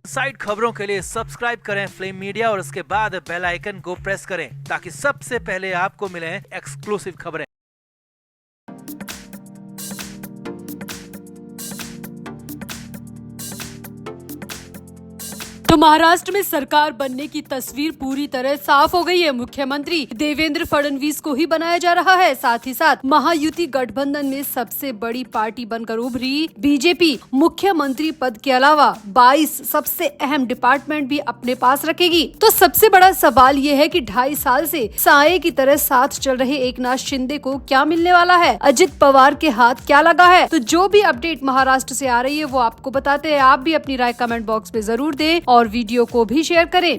Side खबरों के लिए सब्सक्राइब करें फ्लेम मीडिया और उसके बाद बेल आइकन को प्रेस करें ताकि सबसे पहले आपको मिले एक्सक्लूसिव खबरें। तो महाराष्ट्र में सरकार बनने की तस्वीर पूरी तरह साफ हो गई है। मुख्यमंत्री देवेंद्र फडणवीस को ही बनाया जा रहा है। साथ ही साथ महायुति गठबंधन में सबसे बड़ी पार्टी बनकर उभरी बीजेपी मुख्यमंत्री पद के अलावा 22 सबसे अहम डिपार्टमेंट भी अपने पास रखेगी। तो सबसे बड़ा सवाल ये है कि 2.5 साल से साये की तरह साथ चल रहे एकनाथ शिंदे को क्या मिलने वाला है, अजित पवार के हाथ क्या लगा है। तो जो भी अपडेट महाराष्ट्र से आ रही है वो आपको बताते हैं। आप भी अपनी राय कमेंट बॉक्स में जरूर दें और वीडियो को भी शेयर करें।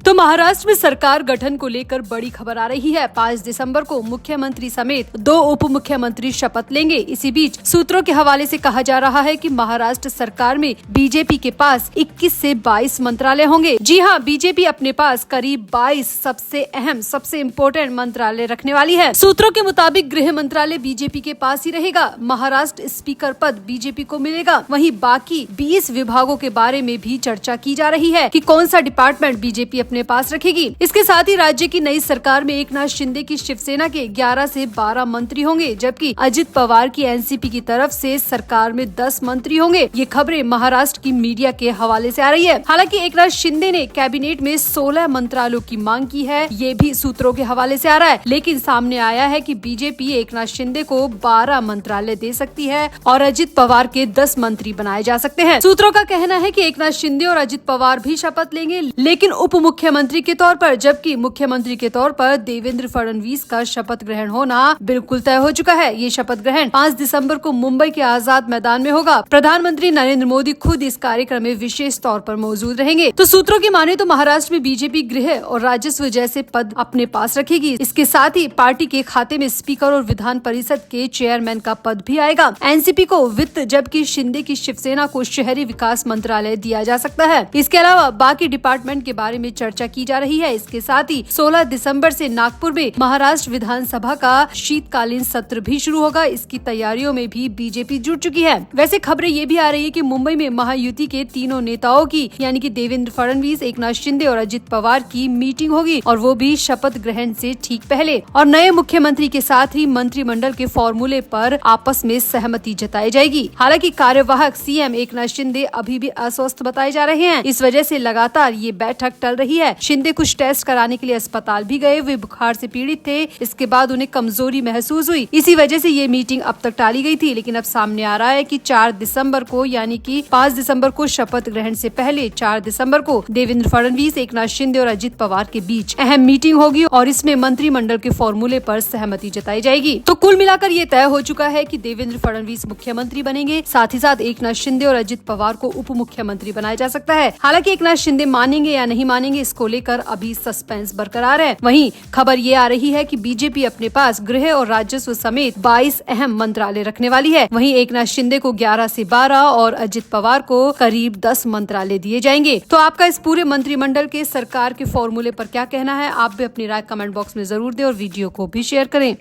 तो महाराष्ट्र में सरकार गठन को लेकर बड़ी खबर आ रही है। 5 दिसंबर को मुख्यमंत्री समेत 2 उप मुख्यमंत्री शपथ लेंगे। इसी बीच सूत्रों के हवाले से कहा जा रहा है कि महाराष्ट्र सरकार में बीजेपी के पास 21 से 22 मंत्रालय होंगे। जी हां, बीजेपी अपने पास करीब 22 सबसे अहम, सबसे इम्पोर्टेंट मंत्रालय रखने वाली है। सूत्रों के मुताबिक गृह मंत्रालय बीजेपी के पास ही रहेगा। महाराष्ट्र स्पीकर पद बीजेपी को मिलेगा। वहीं बाकी 20 विभागों के बारे में भी चर्चा की जा रही है कि कौन सा डिपार्टमेंट बीजेपी अपने पास रखेगी। इसके साथ ही राज्य की नई सरकार में एकनाथ शिंदे की शिवसेना के 11 से 12 मंत्री होंगे, जबकि अजित पवार की एनसीपी की तरफ से सरकार में 10 मंत्री होंगे। ये खबरें महाराष्ट्र की मीडिया के हवाले से आ रही है। हालांकि एकनाथ शिंदे ने कैबिनेट में 16 मंत्रालयों की मांग की है, ये भी सूत्रों के हवाले से आ रहा है। लेकिन सामने आया है कि बीजेपी एकनाथ शिंदे को 12 मंत्रालय दे सकती है और अजित पवार के 10 मंत्री बनाए जा सकते हैं। सूत्रों का कहना है कि एकनाथ शिंदे और अजित पवार भी शपथ लेंगे, लेकिन उप मुख्यमंत्री के तौर पर, जबकि मुख्यमंत्री के तौर पर देवेंद्र फडणवीस का शपथ ग्रहण होना बिल्कुल तय हो चुका है। ये शपथ ग्रहण 5 दिसंबर को मुंबई के आजाद मैदान में होगा। प्रधानमंत्री नरेंद्र मोदी खुद इस कार्यक्रम में विशेष तौर पर मौजूद रहेंगे। तो सूत्रों की माने तो महाराष्ट्र में बीजेपी गृह और राजस्व जैसे पद अपने पास रखेगी। इसके साथ ही पार्टी के खाते में स्पीकर और विधान परिषद के चेयरमैन का पद भी आएगा। एनसीपी को वित्त, जबकि शिंदे की शिवसेना को शहरी विकास मंत्रालय दिया जा सकता है। इसके अलावा बाकी डिपार्टमेंट के बारे में चर्चा की जा रही है। इसके साथ ही 16 दिसंबर से नागपुर में महाराष्ट्र विधानसभा का शीतकालीन सत्र भी शुरू होगा। इसकी तैयारियों में भी बीजेपी जुट चुकी है। वैसे खबरें ये भी आ रही है कि मुंबई में महायुति के तीनों नेताओं की, यानी कि देवेंद्र फडणवीस, एकनाथ शिंदे और अजित पवार की मीटिंग होगी, और वो भी शपथ ग्रहण से ठीक पहले। और नए मुख्यमंत्री के साथ ही मंत्रिमंडल के फॉर्मूले पर आपस में सहमति जताई जाएगी। हालांकि कार्यवाहक सीएम एकनाथ शिंदे अभी भी अस्वस्थ बताए जा रहे हैं। इस वजह से लगातार ये बैठक टल रही है। शिंदे कुछ टेस्ट कराने के लिए अस्पताल भी गए। वे बुखार से पीड़ित थे। इसके बाद उन्हें कमजोरी महसूस हुई। इसी वजह से ये मीटिंग अब तक टाली गई थी। लेकिन अब सामने आ रहा है कि 4 दिसंबर को, यानी कि 5 दिसंबर को शपथ ग्रहण से पहले 4 दिसंबर को देवेंद्र फडणवीस, एकनाथ शिंदे और अजित पवार के बीच अहम मीटिंग होगी और इसमें मंत्रिमंडल के फॉर्मूले पर सहमति जताई जाएगी। तो कुल मिलाकर ये तय हो चुका है कि देवेंद्र फडणवीस मुख्यमंत्री बनेंगे। साथ ही साथ एकनाथ शिंदे और अजित पवार को उप मुख्यमंत्री बनाया जा सकता है। हालांकि एकनाथ शिंदे मानेंगे या नहीं मानेंगे, इसको लेकर अभी सस्पेंस बरकरार है। वहीं खबर ये आ रही है कि बीजेपी अपने पास गृह और राजस्व समेत 22 अहम मंत्रालय रखने वाली है। वहीं एकनाथ शिंदे को 11 से 12 और अजित पवार को करीब 10 मंत्रालय दिए जाएंगे। तो आपका इस पूरे मंत्रिमंडल के सरकार के फॉर्मूले पर क्या कहना है? आप भी अपनी राय कमेंट बॉक्स में जरूर दें और वीडियो को भी शेयर करें।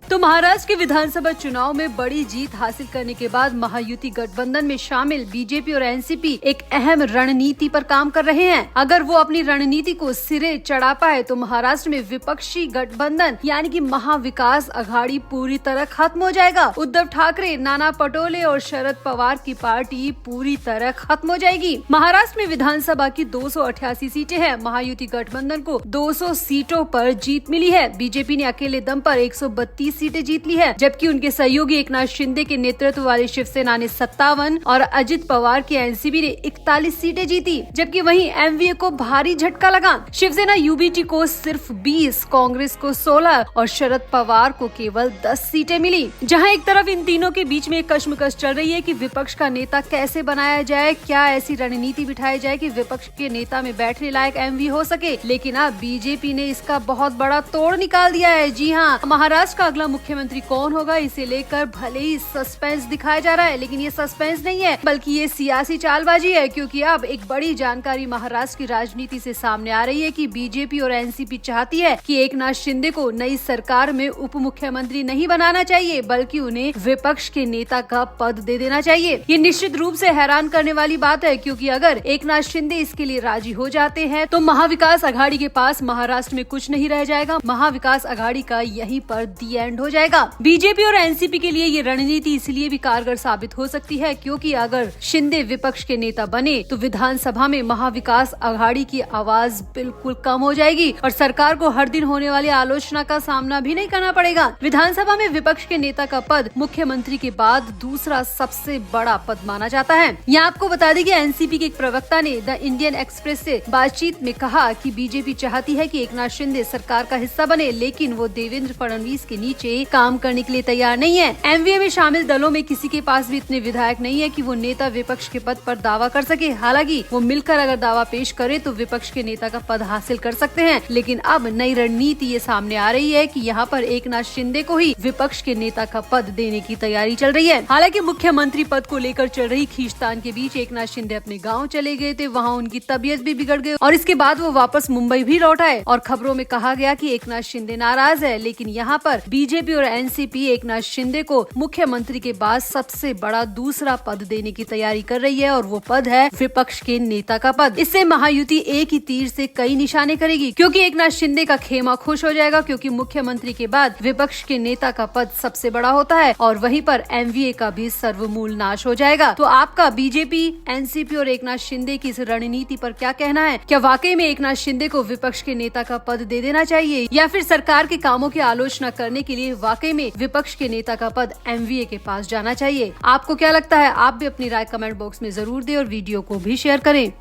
तो महाराष्ट्र के विधानसभा चुनाव में बड़ी जीत हासिल करने के बाद महायुति गठबंधन में शामिल बीजेपी और एनसीपी एक अहम रणनीति पर काम कर रहे हैं। अगर वो अपनी रणनीति को सिरे चढ़ा पाए तो महाराष्ट्र में विपक्षी गठबंधन, यानी कि महाविकास अघाड़ी, पूरी तरह खत्म हो जाएगा। उद्धव ठाकरे, नाना पटोले और शरद पवार की पार्टी पूरी तरह खत्म हो जाएगी। महाराष्ट्र में विधानसभा की 288 सीटें हैं। महायुति गठबंधन को 200 सीटों पर जीत मिली है। बीजेपी ने अकेले दम पर 132 सीटें जीत ली है, जबकि उनके सहयोगी एकनाथ शिंदे के नेतृत्व वाली शिवसेना ने 57 और अजित पवार की एनसीपी ने 41 सीटें जीती। जबकि वहीं एमवीए को भारी झटका लगा। शिवसेना यूबीटी को सिर्फ 20, कांग्रेस को 16 और शरद पवार को केवल 10 सीटें मिली। जहां एक तरफ इन तीनों के बीच में एक कश्मकश चल रही है कि विपक्ष का नेता कैसे बनाया जाए, क्या ऐसी रणनीति बिठाई जाए कि विपक्ष के नेता में बैठने लायक एमवी हो सके। लेकिन अब बीजेपी ने इसका बहुत बड़ा तोड़ निकाल दिया है। जी हाँ, महाराष्ट्र का अगला मुख्यमंत्री कौन होगा, इसे लेकर भले ही सस्पेंस दिखाया जा रहा है, लेकिन ये सस्पेंस नहीं है बल्कि ये सियासी चालबाजी है, क्योंकि अब एक बड़ी जानकारी महाराष्ट्र की राजनीति से सामने आ रही है कि बीजेपी और एनसीपी चाहती है कि एकनाथ शिंदे को नई सरकार में उप मुख्यमंत्री नहीं बनाना चाहिए, बल्कि उन्हें विपक्ष के नेता का पद दे देना चाहिए। ये निश्चित रूप से हैरान करने वाली बात है, क्योंकि अगर एकनाथ शिंदे इसके लिए राजी हो जाते हैं तो महाविकास आघाड़ी के पास महाराष्ट्र में कुछ नहीं रह जाएगा। महाविकास आघाड़ी का यहीं पर दी एंड हो जाएगा। बीजेपी और एनसीपी के लिए ये रणनीति इसलिए भी कारगर साबित हो सकती है, क्योंकि अगर शिंदे विपक्ष के नेता बने तो विधानसभा में महाविकास आघाड़ी की आवाज बिल्कुल कम हो जाएगी और सरकार को हर दिन होने वाली आलोचना का सामना भी नहीं करना पड़ेगा। विधानसभा में विपक्ष के नेता का पद मुख्यमंत्री के बाद दूसरा सबसे बड़ा पद माना जाता है। यहाँ आपको बता दें कि एनसीपी के एक प्रवक्ता ने द इंडियन एक्सप्रेस से बातचीत में कहा कि बीजेपी चाहती है कि एकनाथ शिंदे सरकार का हिस्सा बने, लेकिन वो देवेंद्र फडणवीस के नीचे काम करने के लिए तैयार नहीं है। एमवीए में शामिल दलों में किसी के पास भी इतने विधायक नहीं है कि वो नेता विपक्ष के पद पर दावा कर सके। हालांकि वो मिलकर अगर दावा पेश करे तो विपक्ष के नेता का पद हासिल कर सकते हैं, लेकिन अब नई रणनीति ये सामने आ रही है कि यहाँ पर एकनाथ शिंदे को ही विपक्ष के नेता का पद देने की तैयारी चल रही है। हालांकि मुख्यमंत्री पद को लेकर चल रही खींचतान के बीच एकनाथ शिंदे अपने गांव चले गए थे, वहां उनकी तबीयत भी बिगड़ गई और इसके बाद वो वापस मुंबई भी लौट आए और खबरों में कहा गया कि एकनाथ शिंदे नाराज है। लेकिन यहाँ पर बीजेपी और एनसीपी एकनाथ शिंदे को मुख्यमंत्री के बाद सबसे बड़ा दूसरा पद देने की तैयारी कर रही है और वो पद है विपक्ष के नेता का पद। इससे महायुति एक ही तीर से कई निशाने करेगी, क्योंकि एकनाथ शिंदे का खेमा खुश हो जाएगा, क्योंकि मुख्यमंत्री के बाद विपक्ष के नेता का पद सबसे बड़ा होता है और वहीं पर एमवीए का भी सर्वमूल नाश हो जाएगा। तो आपका बीजेपी, एनसीपी और एकनाथ शिंदे की इस रणनीति पर क्या कहना है? क्या वाकई में एकनाथ शिंदे को विपक्ष के नेता का पद दे देना चाहिए, या फिर सरकार के कामों की आलोचना करने के लिए वाकई में विपक्ष के नेता का पद एमवीए के पास जाना चाहिए? आपको क्या लगता है? आप भी अपनी राय कमेंट बॉक्स में जरूर दें और वीडियो को भी शेयर करें।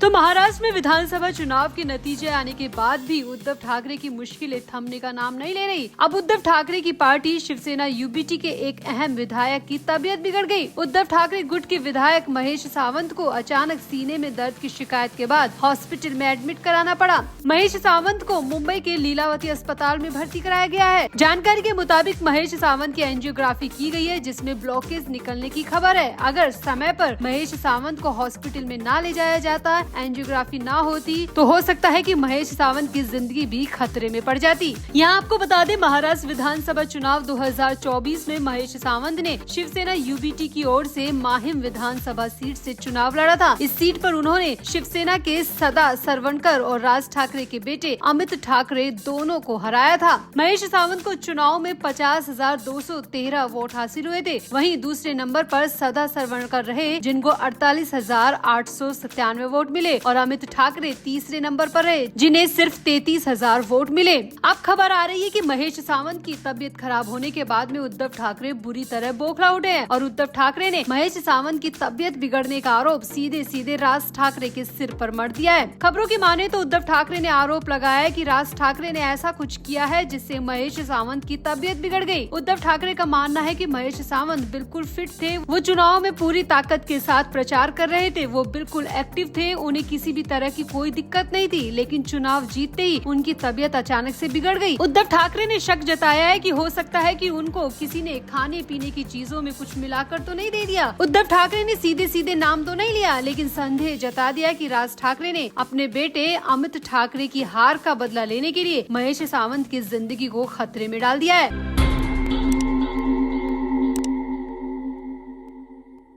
तो महाराष्ट्र में विधानसभा चुनाव के नतीजे आने के बाद भी उद्धव ठाकरे की मुश्किलें थमने का नाम नहीं ले रही। अब उद्धव ठाकरे की पार्टी शिवसेना यूबीटी के एक अहम विधायक की तबीयत बिगड़ गई। उद्धव ठाकरे गुट के विधायक महेश सावंत को अचानक सीने में दर्द की शिकायत के बाद हॉस्पिटल में एडमिट कराना पड़ा। महेश सावंत को मुंबई के लीलावती अस्पताल में भर्ती कराया गया है। जानकारी के मुताबिक महेश सावंत की एंजियोग्राफी की गई है, जिसमें ब्लॉकेज निकलने की खबर है। अगर समय पर महेश सावंत को हॉस्पिटल में न ले जाया जाता, एंजियोग्राफी ना होती, तो हो सकता है कि महेश सावंत की जिंदगी भी खतरे में पड़ जाती। यहाँ आपको बता दें, महाराष्ट्र विधानसभा चुनाव 2024 में महेश सावंत ने शिवसेना यूबीटी की ओर से माहिम विधानसभा सीट से चुनाव लड़ा था। इस सीट पर उन्होंने शिवसेना के सदा सरवणकर और राज ठाकरे के बेटे अमित ठाकरे दोनों को हराया था। महेश सावंत को चुनाव में 50,213 वोट हासिल हुए थे। वहीं दूसरे नंबर पर सदा सरवणकर रहे, जिनको 48,897 वोट मिले और अमित ठाकरे तीसरे नंबर पर रहे, जिन्हें सिर्फ 33,000 वोट मिले। अब खबर आ रही है कि महेश सावंत की तबीयत खराब होने के बाद में उद्धव ठाकरे बुरी तरह बौखला उठे हैं और उद्धव ठाकरे ने महेश सावंत की तबीयत बिगड़ने का आरोप सीधे सीधे राज ठाकरे के सिर पर मढ़ दिया है। खबरों की माने तो उद्धव ठाकरे ने आरोप लगाया है कि राज ठाकरे ने ऐसा कुछ किया है जिससे महेश सावंत की तबीयत बिगड़ गई। उद्धव ठाकरे का मानना है कि महेश सावंत बिल्कुल फिट थे, वो चुनाव में पूरी ताकत के साथ प्रचार कर रहे थे, वो बिल्कुल एक्टिव थे, उन्हें किसी भी तरह की कोई दिक्कत नहीं थी, लेकिन चुनाव जीतते ही उनकी तबीयत अचानक से बिगड़ गई। उद्धव ठाकरे ने शक जताया है कि हो सकता है कि उनको किसी ने खाने पीने की चीजों में कुछ मिलाकर तो नहीं दे दिया। उद्धव ठाकरे ने सीधे सीधे नाम तो नहीं लिया, लेकिन संदेह जता दिया कि राज ठाकरे ने अपने बेटे अमित ठाकरे की हार का बदला लेने के लिए महेश सावंत की जिंदगी को खतरे में डाल दिया है।